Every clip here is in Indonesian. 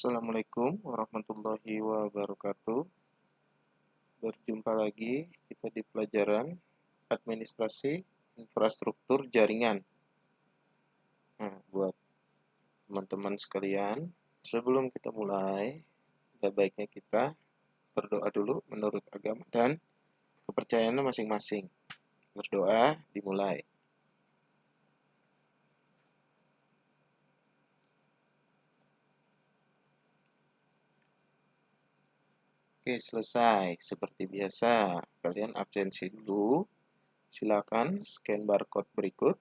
Assalamualaikum warahmatullahi wabarakatuh. Berjumpa lagi kita di pelajaran administrasi infrastruktur jaringan. Nah, buat teman-teman sekalian, sebelum kita mulai, ada baiknya kita berdoa dulu menurut agama dan kepercayaannya masing-masing. Berdoa dimulai. Oke, selesai. Seperti biasa, kalian absensi dulu. Silakan scan barcode berikut.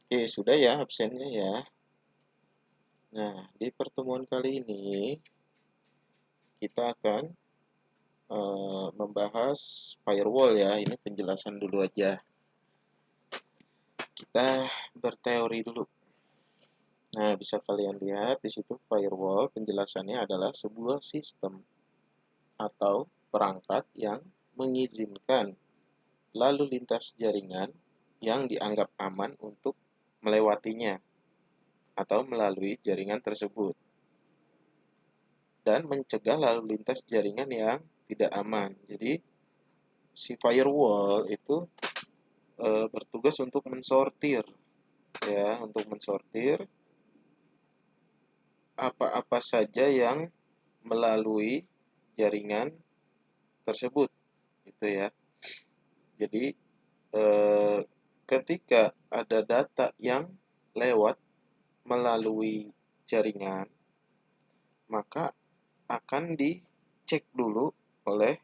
Oke, sudah ya absennya ya. Nah, di pertemuan kali ini kita akan membahas firewall ya. Ini penjelasan dulu aja. Kita berteori dulu. Nah, bisa kalian lihat di situ firewall penjelasannya adalah sebuah sistem atau perangkat yang mengizinkan lalu lintas jaringan yang dianggap aman untuk melewatinya atau melalui jaringan tersebut dan mencegah lalu lintas jaringan yang tidak aman. Jadi si firewall itu bertugas untuk mensortir ya, untuk mensortir apa-apa saja yang melalui jaringan tersebut gitu ya. Jadi ketika ada data yang lewat melalui jaringan, maka akan dicek dulu oleh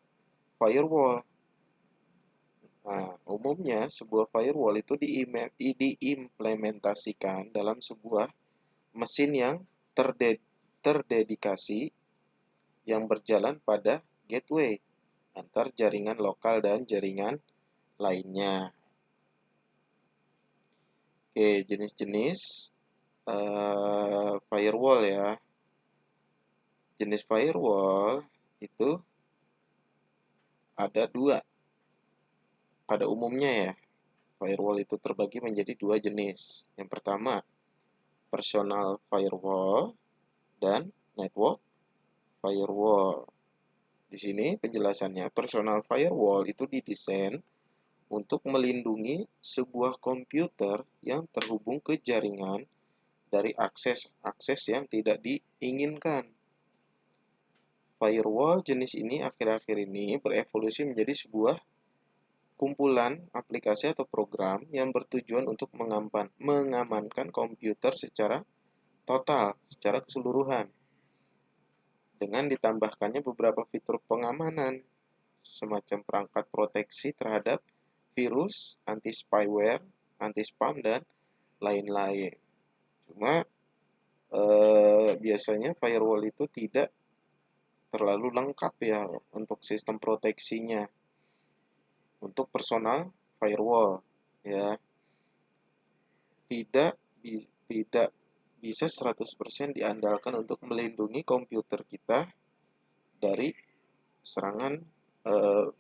firewall. Nah, umumnya sebuah firewall itu diimplementasikan dalam sebuah mesin yang terdedikasi yang berjalan pada gateway antar jaringan lokal dan jaringan lainnya. Oke, jenis-jenis firewall ya. Jenis firewall itu ada dua. Pada umumnya ya, firewall itu terbagi menjadi dua jenis. Yang pertama, personal firewall dan network firewall. Di sini penjelasannya, personal firewall itu didesain untuk melindungi sebuah komputer yang terhubung ke jaringan dari akses yang tidak diinginkan. Firewall jenis ini akhir-akhir ini berevolusi menjadi sebuah kumpulan aplikasi atau program yang bertujuan untuk mengamankan komputer secara total, secara keseluruhan. Dengan ditambahkannya beberapa fitur pengamanan, semacam perangkat proteksi terhadap virus, anti-spyware, anti-spam, dan lain-lain. Cuma biasanya firewall itu tidak terlalu lengkap ya untuk sistem proteksinya. Untuk personal firewall ya, tidak bisa 100% diandalkan untuk melindungi komputer kita dari serangan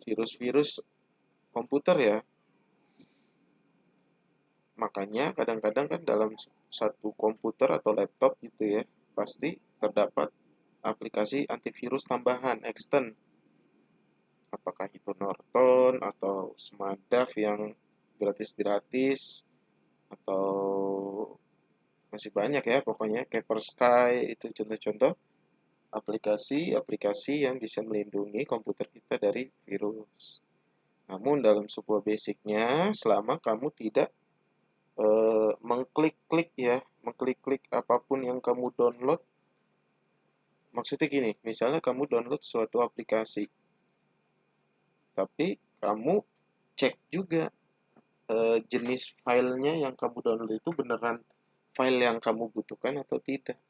virus-virus komputer ya. Makanya kadang-kadang kan dalam satu komputer atau laptop gitu ya, pasti terdapat aplikasi antivirus tambahan extend. Apakah itu Norton atau Smartdav yang gratis-gratis, atau masih banyak ya pokoknya, Kaspersky, itu contoh-contoh aplikasi-aplikasi yang bisa melindungi komputer kita dari virus. Namun dalam sebuah basicnya, selama kamu tidak mengklik-klik apapun yang kamu download. Maksudnya gini, misalnya kamu download suatu aplikasi, tapi kamu cek juga jenis filenya yang kamu download itu beneran file yang kamu butuhkan atau tidak.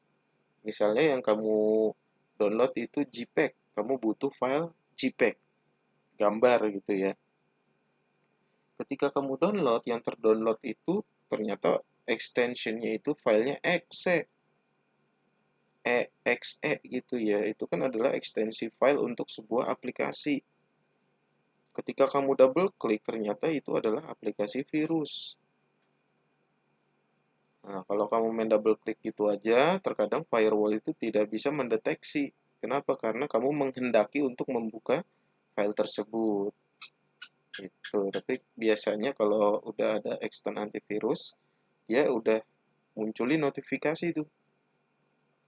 Misalnya yang kamu download itu JPEG, kamu butuh file JPEG, gambar gitu ya. Ketika kamu download, yang terdownload itu ternyata extensionnya itu filenya exe. .exe gitu ya, itu kan adalah ekstensi file untuk sebuah aplikasi. Ketika kamu double klik, ternyata itu adalah aplikasi virus. Nah, kalau kamu main double klik gitu aja, terkadang firewall itu tidak bisa mendeteksi. Kenapa? Karena kamu menghendaki untuk membuka file tersebut. Itu. Tapi biasanya kalau udah ada extend antivirus, dia udah munculin notifikasi tuh.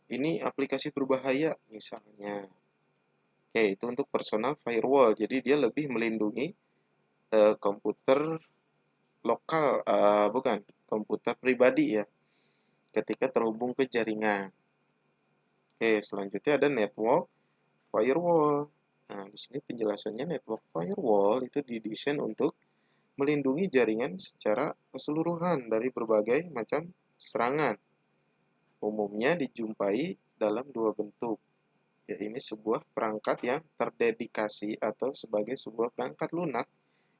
Ini aplikasi berbahaya misalnya. Oke, itu untuk personal firewall. Jadi dia lebih melindungi komputer lokal, bukan komputer pribadi ya, ketika terhubung ke jaringan. Oke, selanjutnya ada network firewall. Nah, di sini penjelasannya network firewall itu didesain untuk melindungi jaringan secara keseluruhan dari berbagai macam serangan. Umumnya dijumpai dalam dua bentuk. Ya, ini sebuah perangkat yang terdedikasi atau sebagai sebuah perangkat lunak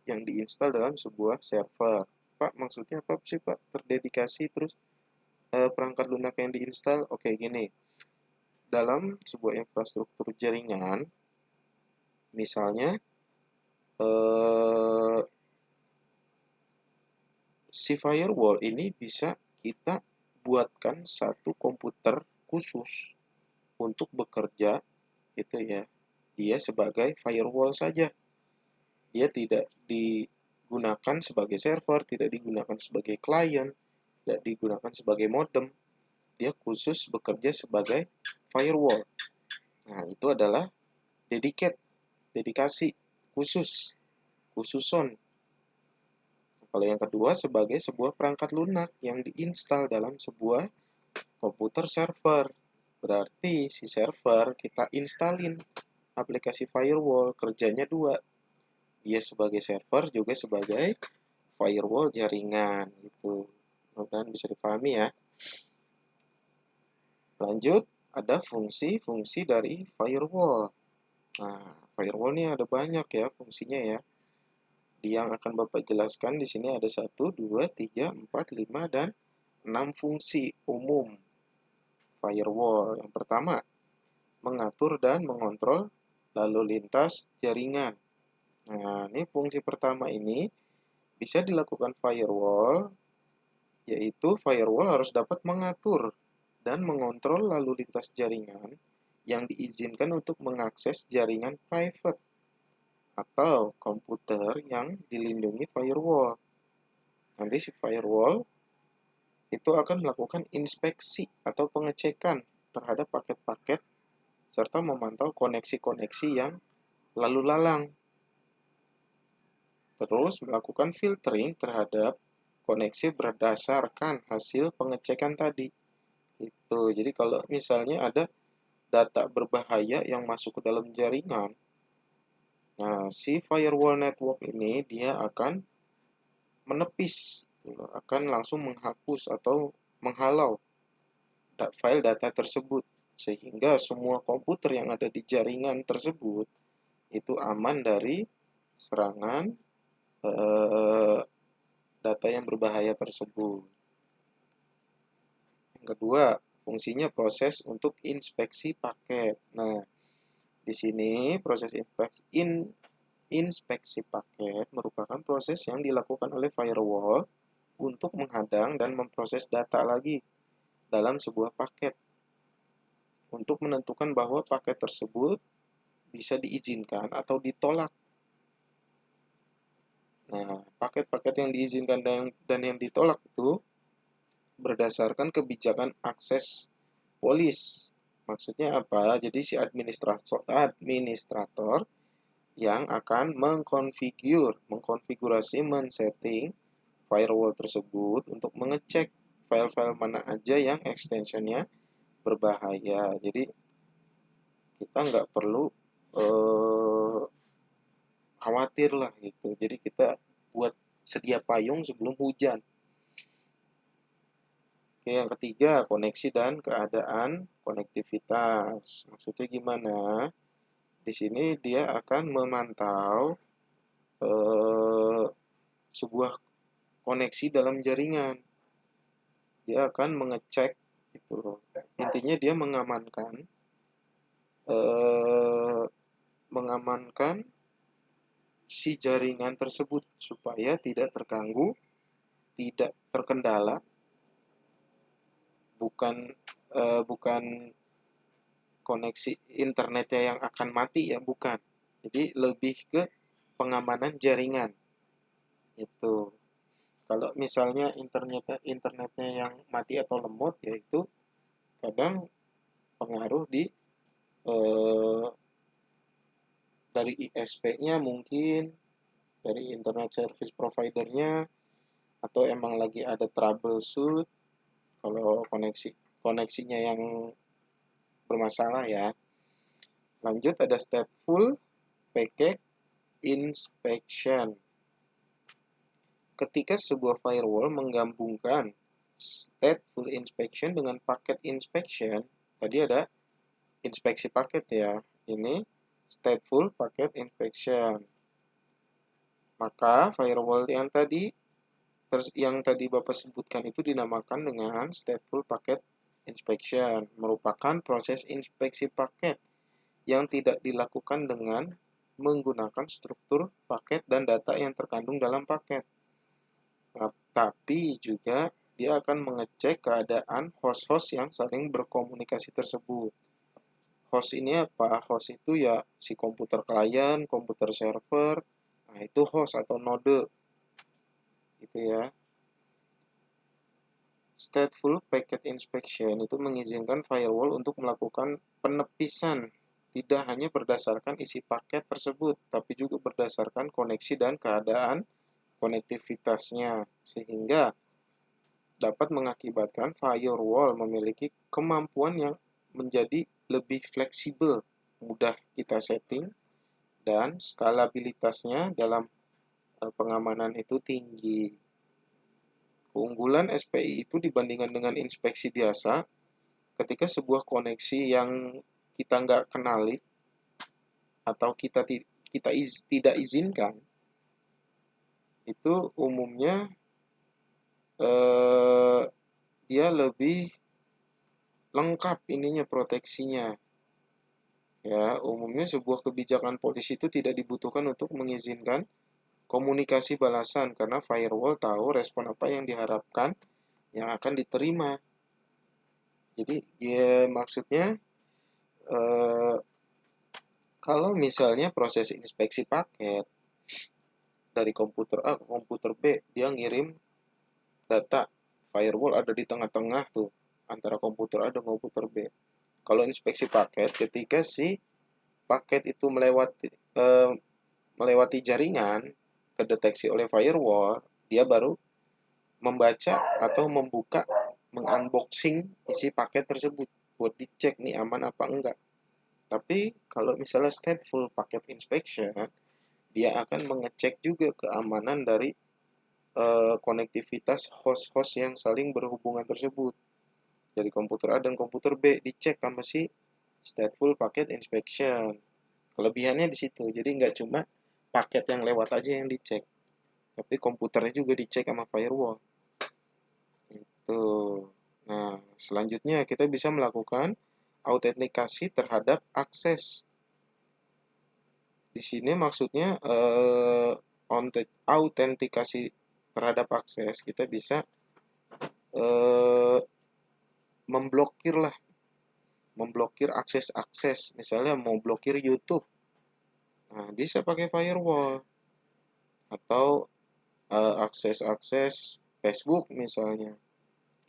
yang diinstal dalam sebuah server. Pak, maksudnya apa sih Pak? Terdedikasi terus perangkat lunak yang diinstal? Oke, gini. Dalam sebuah infrastruktur jaringan, misalnya si firewall ini bisa kita buatkan satu komputer khusus untuk bekerja itu ya. Dia sebagai firewall saja. Dia tidak digunakan sebagai server, tidak digunakan sebagai klien, tidak digunakan sebagai modem. Dia khusus bekerja sebagai firewall. Nah, itu adalah dedikasi, khususon. Kalau yang kedua sebagai sebuah perangkat lunak yang diinstal dalam sebuah komputer server. Berarti si server kita instalin aplikasi firewall, kerjanya dua. Dia sebagai server juga sebagai firewall jaringan gitu. Mudah-mudahan bisa dipahami ya. Lanjut, ada fungsi-fungsi dari firewall. Nah, firewall ini ada banyak ya fungsinya ya. Yang akan Bapak jelaskan di sini ada 1, 2, 3, 4, 5, dan 6 fungsi umum firewall. Yang pertama, mengatur dan mengontrol lalu lintas jaringan. Nah, ini fungsi pertama ini bisa dilakukan firewall, yaitu firewall harus dapat mengatur dan mengontrol lalu lintas jaringan yang diizinkan untuk mengakses jaringan private atau komputer yang dilindungi firewall. Nanti si firewall itu akan melakukan inspeksi atau pengecekan terhadap paket-paket serta memantau koneksi-koneksi yang lalu lalang. Terus melakukan filtering terhadap koneksi berdasarkan hasil pengecekan tadi. Itu. Jadi kalau misalnya ada data berbahaya yang masuk ke dalam jaringan, nah si firewall network ini dia akan menepis, akan langsung menghapus atau menghalau file data tersebut sehingga semua komputer yang ada di jaringan tersebut itu aman dari serangan data yang berbahaya tersebut. Yang kedua, fungsinya proses untuk inspeksi paket. Nah, di sini proses inspeksi paket merupakan proses yang dilakukan oleh firewall untuk menghadang dan memproses data lagi dalam sebuah paket untuk menentukan bahwa paket tersebut bisa diizinkan atau ditolak. Nah, paket-paket yang diizinkan dan yang ditolak itu berdasarkan kebijakan akses polis. Maksudnya apa? Jadi si administrator yang akan mengkonfigurasi, men-setting firewall tersebut untuk mengecek file-file mana aja yang extensionnya berbahaya. Jadi kita nggak perlu khawatir lah gitu. Jadi kita buat sedia payung sebelum hujan. Oke, yang ketiga, koneksi dan keadaan konektivitas. Maksudnya gimana? Di sini dia akan memantau sebuah koneksi dalam jaringan. Dia akan mengecek itu Intinya dia mengamankan si jaringan tersebut supaya tidak terganggu, tidak terkendala, bukan koneksi internetnya yang akan mati ya, bukan. Jadi lebih ke pengamanan jaringan itu. Kalau misalnya internetnya yang mati atau lemot, yaitu kadang pengaruh di eh, dari ISP-nya mungkin, dari internet service provider-nya, atau emang lagi ada troubleshoot kalau koneksinya yang bermasalah ya. Lanjut ada stateful packet inspection. Ketika sebuah firewall menggabungkan stateful inspection dengan packet inspection, tadi ada inspeksi paket ya. Ini stateful packet inspection. Maka firewall yang tadi Bapak sebutkan itu dinamakan dengan stateful packet inspection, merupakan proses inspeksi paket yang tidak dilakukan dengan menggunakan struktur paket dan data yang terkandung dalam paket. Nah, tapi juga dia akan mengecek keadaan host-host yang saling berkomunikasi tersebut. Host ini apa? Host itu ya si komputer klien, komputer server. Nah, itu host atau node. Gitu ya. Stateful Packet Inspection itu mengizinkan firewall untuk melakukan penepisan tidak hanya berdasarkan isi paket tersebut, tapi juga berdasarkan koneksi dan keadaan konektivitasnya, sehingga dapat mengakibatkan firewall memiliki kemampuan yang menjadi lebih fleksibel, mudah kita setting, dan skalabilitasnya dalam pengamanan itu tinggi. Keunggulan SPI itu dibandingkan dengan inspeksi biasa, ketika sebuah koneksi yang kita nggak kenali atau tidak izinkan, itu umumnya eh, dia lebih lengkap ininya proteksinya. Ya, umumnya sebuah kebijakan polisi itu tidak dibutuhkan untuk mengizinkan komunikasi balasan karena firewall tahu respon apa yang diharapkan yang akan diterima. Jadi ya maksudnya eh, kalau misalnya proses inspeksi paket dari komputer A ke komputer B, dia ngirim data firewall ada di tengah-tengah tuh antara komputer A dan komputer B. Kalau inspeksi paket, ketika si paket itu melewati jaringan, kedeteksi oleh firewall, dia baru membaca atau membuka, mengunboxing isi paket tersebut buat dicek nih aman apa enggak. Tapi kalau misalnya stateful packet inspection, dia akan mengecek juga keamanan dari konektivitas host-host yang saling berhubungan tersebut. Dari komputer A dan komputer B dicek sama si stateful packet inspection. Kelebihannya di situ. Jadi nggak cuma paket yang lewat aja yang dicek, tapi komputernya juga dicek sama firewall. Itu. Nah, selanjutnya kita bisa melakukan autentikasi terhadap akses. Di sini maksudnya autentikasi terhadap akses. Kita bisa eh, memblokir akses-akses. Misalnya mau blokir YouTube. Nah, bisa pakai firewall atau akses-akses Facebook misalnya.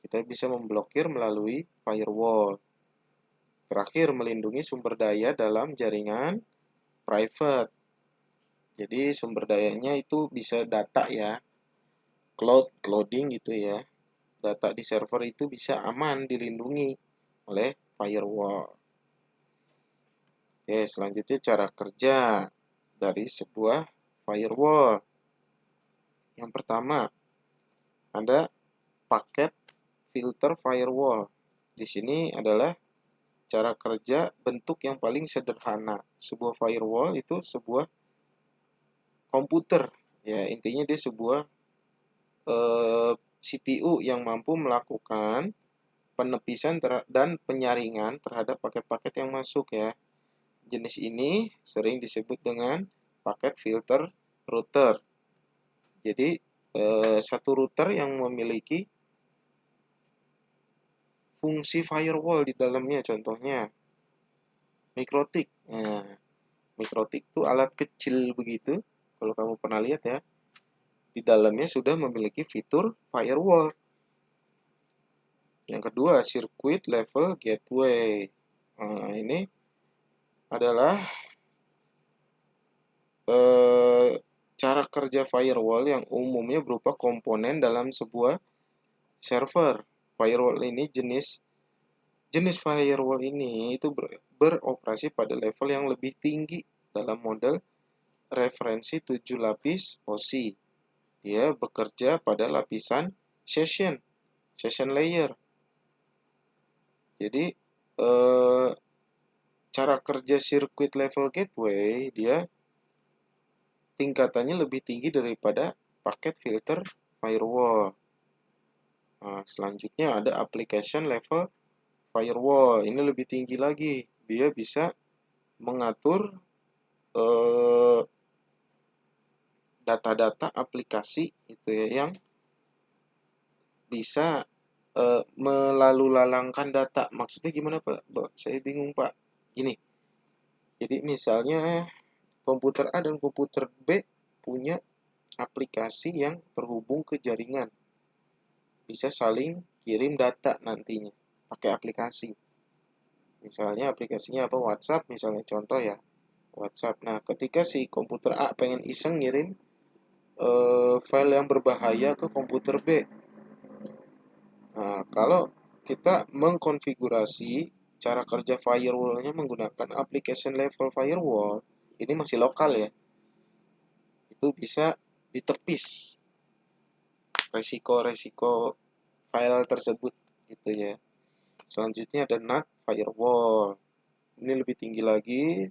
Kita bisa memblokir melalui firewall. Terakhir, melindungi sumber daya dalam jaringan private. Jadi sumber dayanya itu bisa data ya, clouding gitu ya. Data di server itu bisa aman dilindungi oleh firewall. Oke, selanjutnya cara kerja dari sebuah firewall. Yang pertama, ada paket filter firewall. Di sini adalah cara kerja bentuk yang paling sederhana. Sebuah firewall itu sebuah komputer. Ya, intinya dia sebuah CPU yang mampu melakukan penepisan dan penyaringan terhadap paket-paket yang masuk ya. Jenis ini sering disebut dengan paket filter router. Jadi satu router yang memiliki fungsi firewall di dalamnya, contohnya MikroTik. Nah, MikroTik itu alat kecil begitu, kalau kamu pernah lihat ya, di dalamnya sudah memiliki fitur firewall. Yang kedua, circuit level gateway. Nah, ini adalah cara kerja firewall yang umumnya berupa komponen dalam sebuah server. Firewall ini jenis firewall ini itu beroperasi pada level yang lebih tinggi dalam model referensi 7 lapis OSI. Dia bekerja pada lapisan session layer. Jadi cara kerja circuit level gateway dia tingkatannya lebih tinggi daripada paket filter firewall. Nah, selanjutnya ada application level firewall. Ini lebih tinggi lagi. Dia bisa mengatur data-data aplikasi itu ya, yang bisa melalulalangkan data. Maksudnya gimana Pak? Saya bingung Pak. Gini. Jadi misalnya komputer A dan komputer B punya aplikasi yang terhubung ke jaringan. Bisa saling kirim data nantinya pakai aplikasi. Misalnya aplikasinya apa? WhatsApp misalnya, contoh ya. WhatsApp. Nah, ketika si komputer A pengen iseng ngirim file yang berbahaya ke komputer B. Nah, kalau kita mengkonfigurasi cara kerja firewall-nya menggunakan application level firewall, ini masih lokal ya. Itu bisa ditepis resiko-resiko file tersebut gitu ya. Selanjutnya ada NAT firewall. Ini lebih tinggi lagi,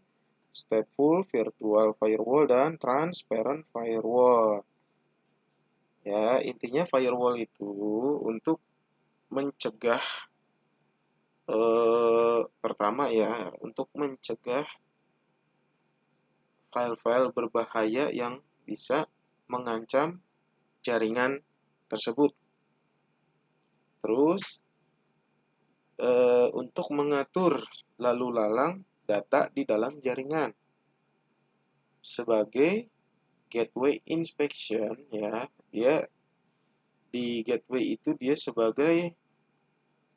stateful virtual firewall dan transparent firewall. Ya, intinya firewall itu untuk mencegah pertama ya, untuk mencegah file-file berbahaya yang bisa mengancam jaringan tersebut. Terus untuk mengatur lalu lalang data di dalam jaringan sebagai gateway inspection ya, dia di gateway itu dia sebagai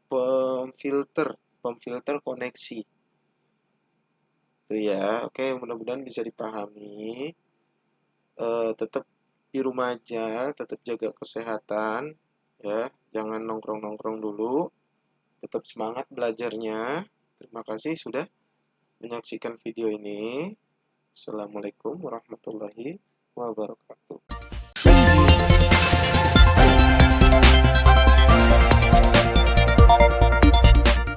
pemfilter koneksi itu ya. Oke, mudah-mudahan bisa dipahami. Tetap di rumah aja, tetap jaga kesehatan ya, jangan nongkrong-nongkrong dulu, tetap semangat belajarnya. Terima kasih sudah menyaksikan video ini. Assalamualaikum warahmatullahi wabarakatuh.